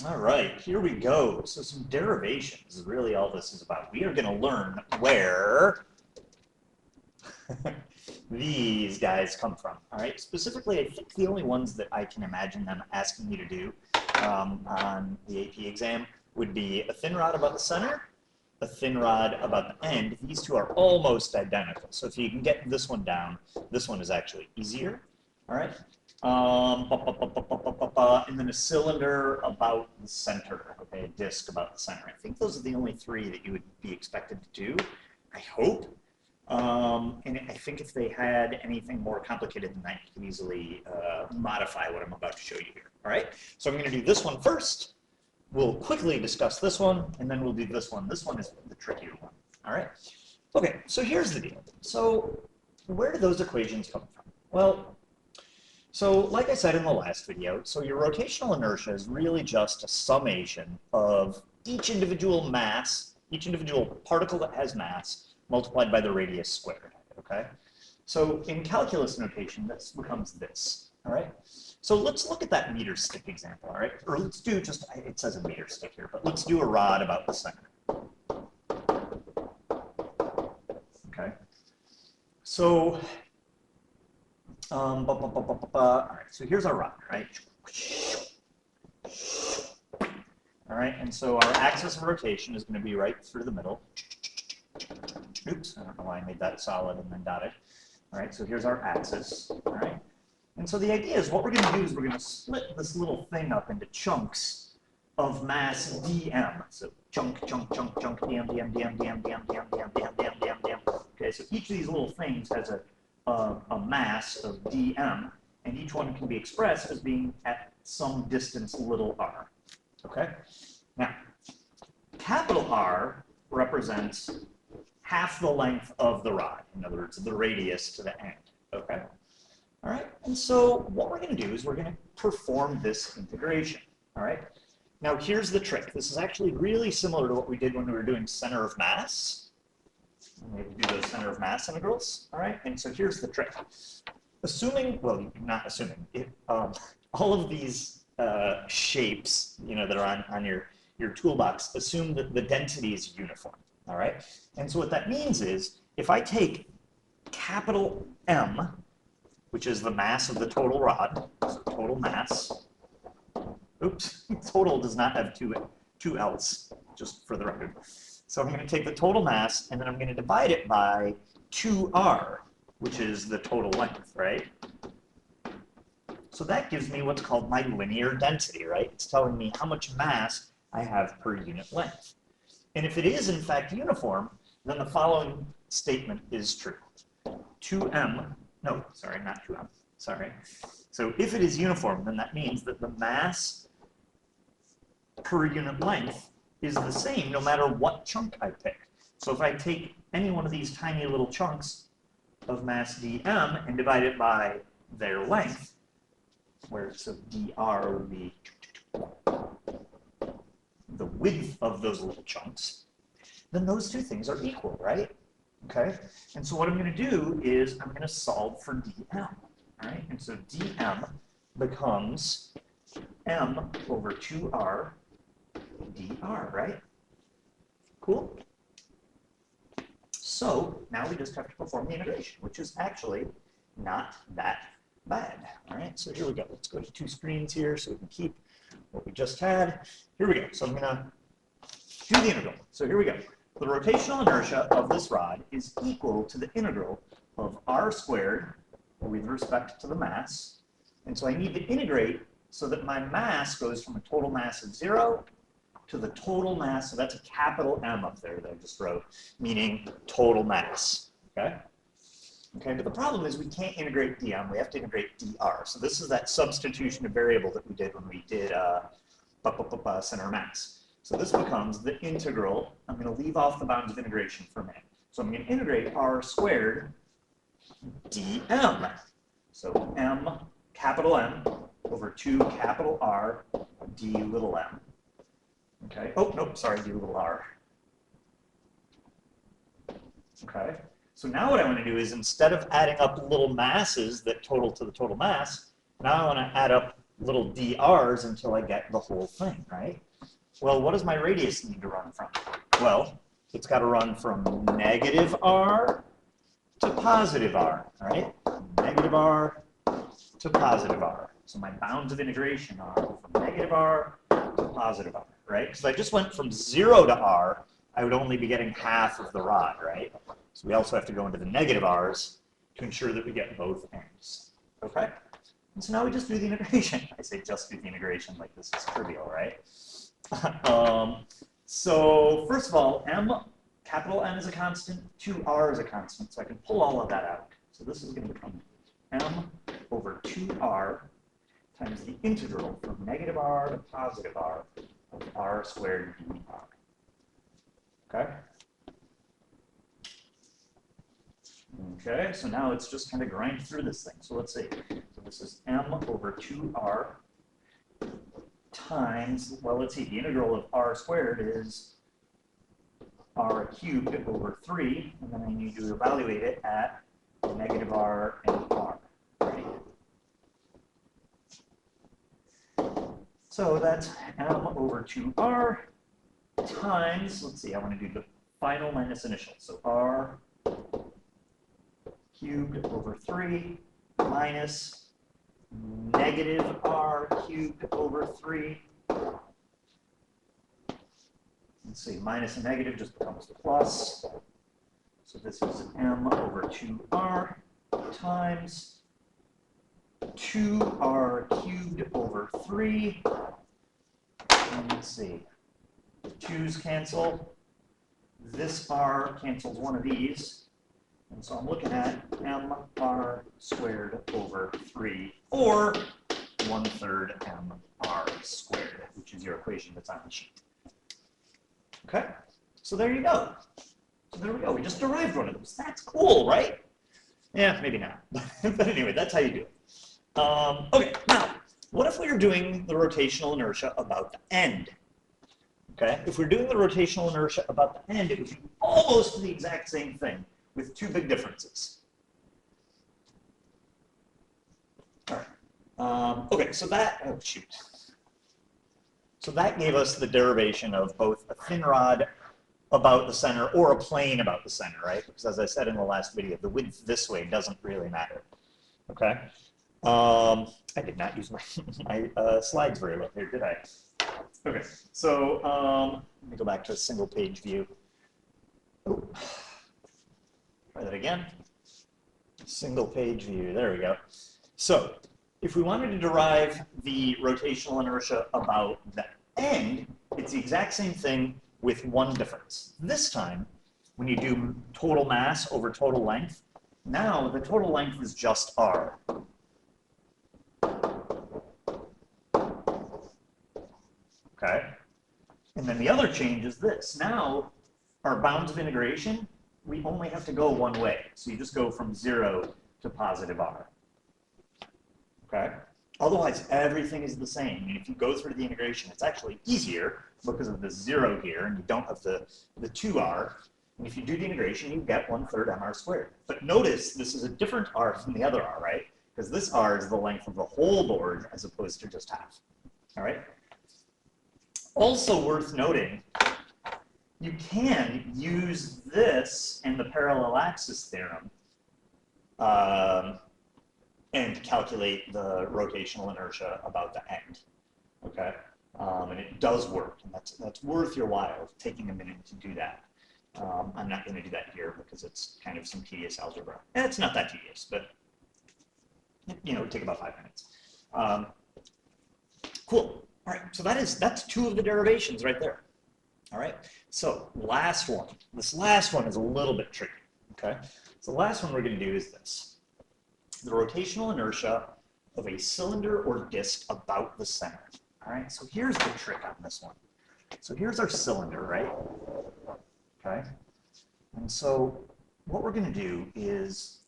All right, here we go. So some derivations is really all this is about. We are going to learn where these guys come from. All right, specifically, I think the only ones that I can imagine them asking you to do on the AP exam would be a thin rod about the center, a thin rod about the end. These two are almost identical. So if you can get this one down, this one is actually easier. All right. And then a cylinder about the center, okay, a disc about the center. I think those are the only three that you would be expected to do, I hope. And I think if they had anything more complicated than that, you can easily modify what I'm about to show you here. All right, so I'm going to do this one first. We'll quickly discuss this one, and then we'll do this one. This one is the trickier one. All right. Okay, so here's the deal. So where do those equations come from? Well, so like I said in the last video, so your rotational inertia is really just a summation of each individual mass, each individual particle that has mass, multiplied by the radius squared, okay? So in calculus notation, this becomes this, all right? So let's look at that meter stick example, all right? Or let's do just, it says a meter stick here, but let's do a rod about the center. Okay, so all right, so here's our rod, right? All right, and so our axis of rotation is going to be right through the middle. Oops, I don't know why I made that solid and then dotted. All right, so here's our axis, all right? And so the idea is what we're going to do is we're going to split this little thing up into chunks of mass dm. So chunk, chunk, chunk, chunk, dm, dm, dm, dm, dm, dm, dm, dm, dm, dm, dm. Okay, so each of these little things has a mass of dm, and each one can be expressed as being at some distance little r. Okay? Now, capital R represents half the length of the rod. In other words, the radius to the end. Okay? All right? And so what we're going to do is we're going to perform this integration. All right? Now, here's the trick. This is actually really similar to what we did when we were doing center of mass. We have to do those center of mass integrals, all right? And so here's the trick. Assuming, well, not assuming, all of these shapes, you know, that are on your toolbox, assume that the density is uniform, all right? And so what that means is, if I take capital M, which is the mass of the total rod, so total mass, oops, total does not have two L's, just for the record. So I'm going to take the total mass, and then I'm going to divide it by 2r, which is the total length, right? So that gives me what's called my linear density, right? It's telling me how much mass I have per unit length. And if it is, in fact, uniform, then the following statement is true. 2m, no, sorry, not 2m, sorry. So if it is uniform, then that means that the mass per unit length is the same no matter what chunk I pick. So if I take any one of these tiny little chunks of mass dm and divide it by their length, where so dr would be the width of those little chunks, then those two things are equal, right? Okay, and so what I'm going to do is I'm going to solve for dm, all right? And so dm becomes m over 2r dr, right? Cool. So now we just have to perform the integration, which is actually not that bad. All right, so here we go. Let's go to two screens here so we can keep what we just had. Here we go. So I'm going to do the integral. So here we go. The rotational inertia of this rod is equal to the integral of r squared with respect to the mass. And so I need to integrate so that my mass goes from a total mass of 0 to the total mass, so that's a capital M up there that I just wrote, meaning total mass, okay? Okay, but the problem is we can't integrate dm, we have to integrate dr. So this is that substitution of variable that we did when we did center mass. So this becomes the integral. I'm going to leave off the bounds of integration for a minute. So I'm going to integrate r squared dm. So m, capital M, over 2 capital R d little m. Okay. Oh, nope, sorry, d little r. Okay. So now what I want to do is instead of adding up little masses that total to the total mass, now I want to add up little dr's until I get the whole thing, right? Well, what does my radius need to run from? Well, it's got to run from negative r to positive r, right? Negative r to positive r. So my bounds of integration are from negative r to positive r, right? Because I just went from 0 to r, I would only be getting half of the rod, right? So we also have to go into the negative r's to ensure that we get both ends, okay? And so now we just do the integration. I say just do the integration like this is trivial, right? So first of all, capital M is a constant, 2r is a constant, so I can pull all of that out. So this is going to become m over 2r times the integral from negative r to positive r of r squared dr. Okay? Okay, so now it's just kind of grind through this thing. So let's see. So this is m over 2r times, well, let's see, the integral of r squared is r cubed over 3, and then I need to evaluate it at negative r and r, right? So that's m over 2r times, let's see, I want to do the final minus initial. So r cubed over 3 minus negative r cubed over 3. Let's see, minus and negative just becomes plus. So this is m over 2r times 2r cubed over 3. And let's see, the 2's cancel. This r cancels one of these. And so I'm looking at mr squared over 3, or 1/3 mr squared, which is your equation that's on the sheet. Okay, so there you go. So there we go. We just derived one of those. That's cool, right? Yeah, maybe not. But anyway, that's how you do it. Okay, now, what if we were doing the rotational inertia about the end? Okay, if we're doing the rotational inertia about the end, it would be almost the exact same thing with two big differences. All right. Okay, so that, oh shoot. So that gave us the derivation of both a thin rod about the center or a plane about the center, right? Because as I said in the last video, the width this way doesn't really matter. Okay. I did not use my slides very well here, did I? Okay, so let me go back to a single page view. Oh. Try that again. Single page view, there we go. So if we wanted to derive the rotational inertia about the end, it's the exact same thing with one difference. This time, when you do total mass over total length, now the total length is just r. Okay? And then the other change is this. Now, our bounds of integration, we only have to go one way. So you just go from 0 to positive r. Okay? Otherwise, everything is the same. And if you go through the integration, it's actually easier because of the 0 here, and you don't have the 2r. And if you do the integration, you get 1/3 mr squared. But notice this is a different r from the other r, right? Because this r is the length of the whole board as opposed to just half. All right? Also worth noting, you can use this and the parallel axis theorem and calculate the rotational inertia about the end. Okay, and it does work, and that's worth your while taking a minute to do that. I'm not going to do that here because it's kind of some tedious algebra. And it's not that tedious, but you know, it would take about 5 minutes. Cool. All right, so that's two of the derivations right there. All right, so last one. This last one is a little bit tricky, okay? So the last one we're going to do is this. The rotational inertia of a cylinder or disk about the center. All right, so here's the trick on this one. So here's our cylinder, right? Okay, and so what we're going to do is,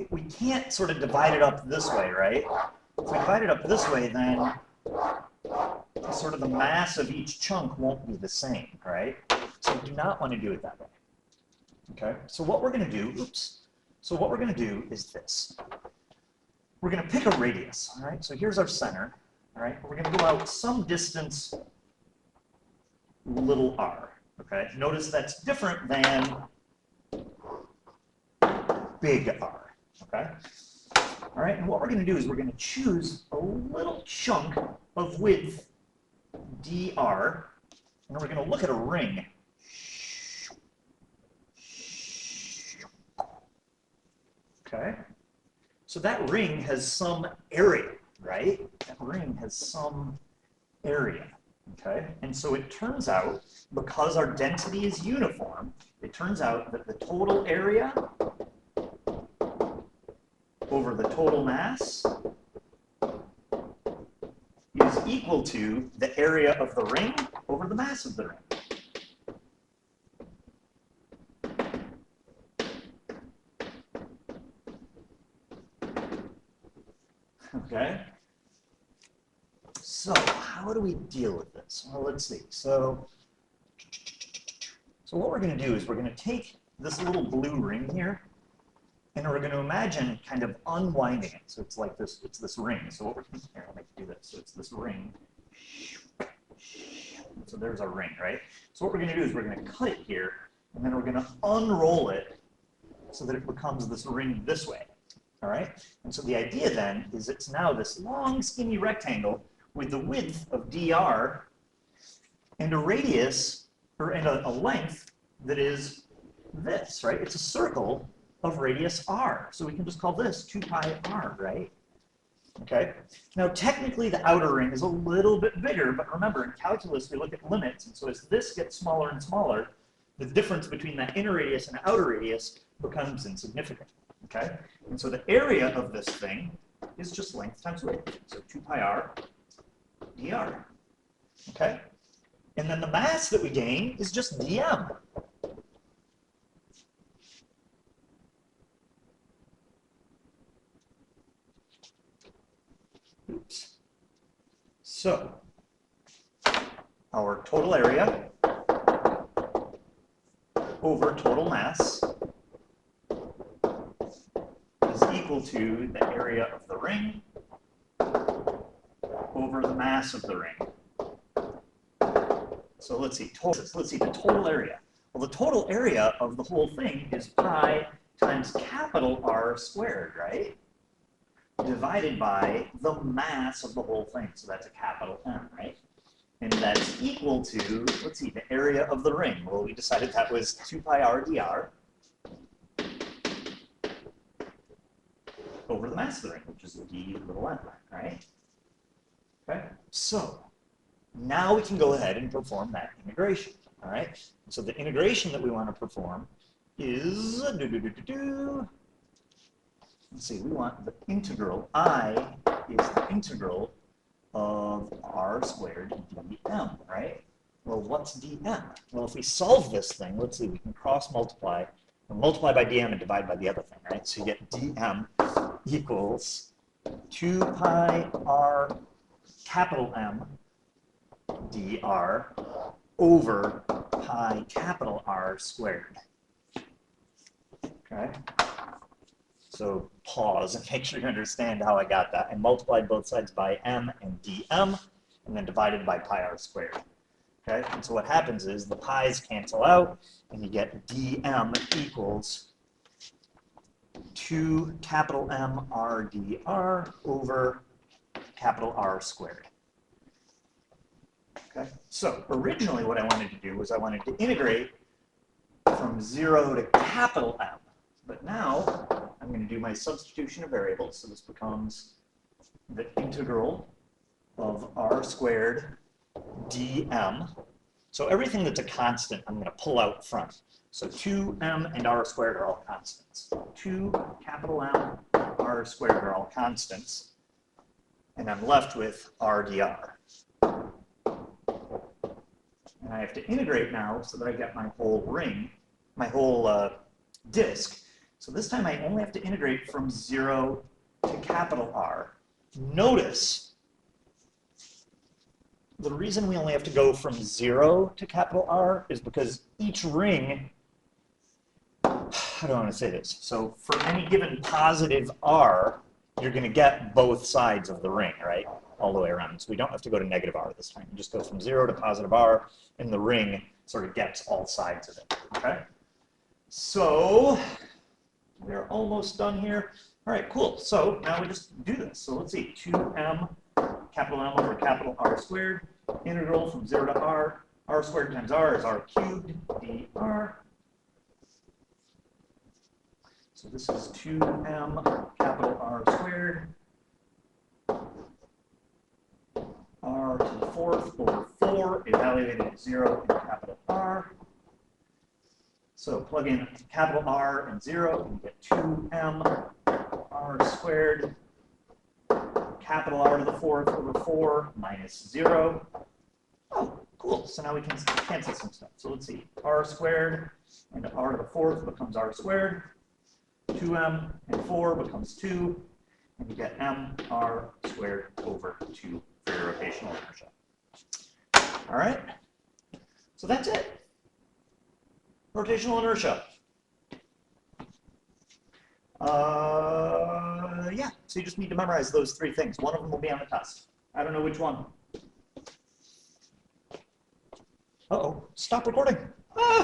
we can't sort of divide it up this way, right? If we divide it up this way, then sort of the mass of each chunk won't be the same, right? So we do not want to do it that way. Okay, so what we're going to do, so what we're going to do is this. we're going to pick a radius, all right? So here's our center, all right? We're going to go out some distance, little r, okay? Notice that's different than big R, okay? All right, and what we're going to do is we're going to choose a little chunk of width, dr, and we're going to look at a ring. Okay? So that ring has some area, right? That ring has some area, okay? And so it turns out, because our density is uniform, it turns out that the total area over the total mass is equal to the area of the ring over the mass of the ring. Okay? So how do we deal with this? Well, let's see. So what we're going to do is we're going to take this little blue ring here, and we're going to imagine kind of unwinding it. So it's like this, it's this ring. So what we're going to do here, I'll make you do this. So it's this ring. So there's our ring, right? So what we're going to do is we're going to cut it here, and then we're going to unroll it so that it becomes this ring this way. All right? And so the idea then is it's now this long, skinny rectangle with the width of dr and a radius, and a length that is this, right? It's a circle of radius r. So we can just call this 2 pi r, right? Okay? Now, technically, the outer ring is a little bit bigger, but remember, in calculus, we look at limits, and so as this gets smaller and smaller, the difference between that inner radius and outer radius becomes insignificant, okay? And so the area of this thing is just length times width, so 2 pi r dr, okay? And then the mass that we gain is just dm. Oops. So, our total area over total mass is equal to the area of the ring over the mass of the ring. So let's see, the total area. Well, the total area of the whole thing is pi times capital R squared, right? Divided by the mass of the whole thing. So that's a capital M, right? And that's equal to, let's see, the area of the ring. Well, we decided that was 2 pi r dr over the mass of the ring, which is d little m, right? Okay, so now we can go ahead and perform that integration, all right? So the integration that we want to perform is, let's see, we want the integral, I is the integral of r squared dm, right? Well, what's dm? Well, if we solve this thing, let's see, we can cross multiply, and multiply by dm and divide by the other thing, right? So you get dm equals 2 pi r capital M dr over pi capital R squared. Okay? So pause and make sure you understand how I got that. I multiplied both sides by m and dm, and then divided by pi r squared. Okay? And so what happens is the pi's cancel out, and you get dm equals 2 capital M r dr over capital R squared. Okay? So originally what I wanted to do was I wanted to integrate from 0 to capital M. But now I'm going to do my substitution of variables. So this becomes the integral of r squared dm. So everything that's a constant, I'm going to pull out front. So 2m and r squared are all constants. 2 capital M r squared are all constants. And I'm left with r dr. And I have to integrate now so that I get my whole ring, my whole disk. So this time I only have to integrate from 0 to capital R. Notice, the reason we only have to go from 0 to capital R is because each ring, how do I want to say this? So for any given positive R, you're going to get both sides of the ring, right, all the way around. So we don't have to go to negative r this time. We just go from 0 to positive r, and the ring sort of gets all sides of it, okay? So we're almost done here. All right, cool. So now we just do this. So let's see, 2m, capital M over capital R squared, integral from 0 to r squared times r is r cubed, dr. So this is 2m capital R squared, r to the 4th over 4, evaluated at 0 in capital R. So plug in capital R and 0, and you get 2m r squared, capital R to the 4th over 4 minus 0. Oh, cool. So now we can cancel some stuff. So let's see. R squared and r to the 4th becomes r squared. 2m and 4 becomes 2. And you get m r squared over 2 for your rotational inertia. All right. So that's it. Rotational inertia. Yeah, so you just need to memorize those 3 things. One of them will be on the test. I don't know which one. Uh-oh, stop recording. Ah!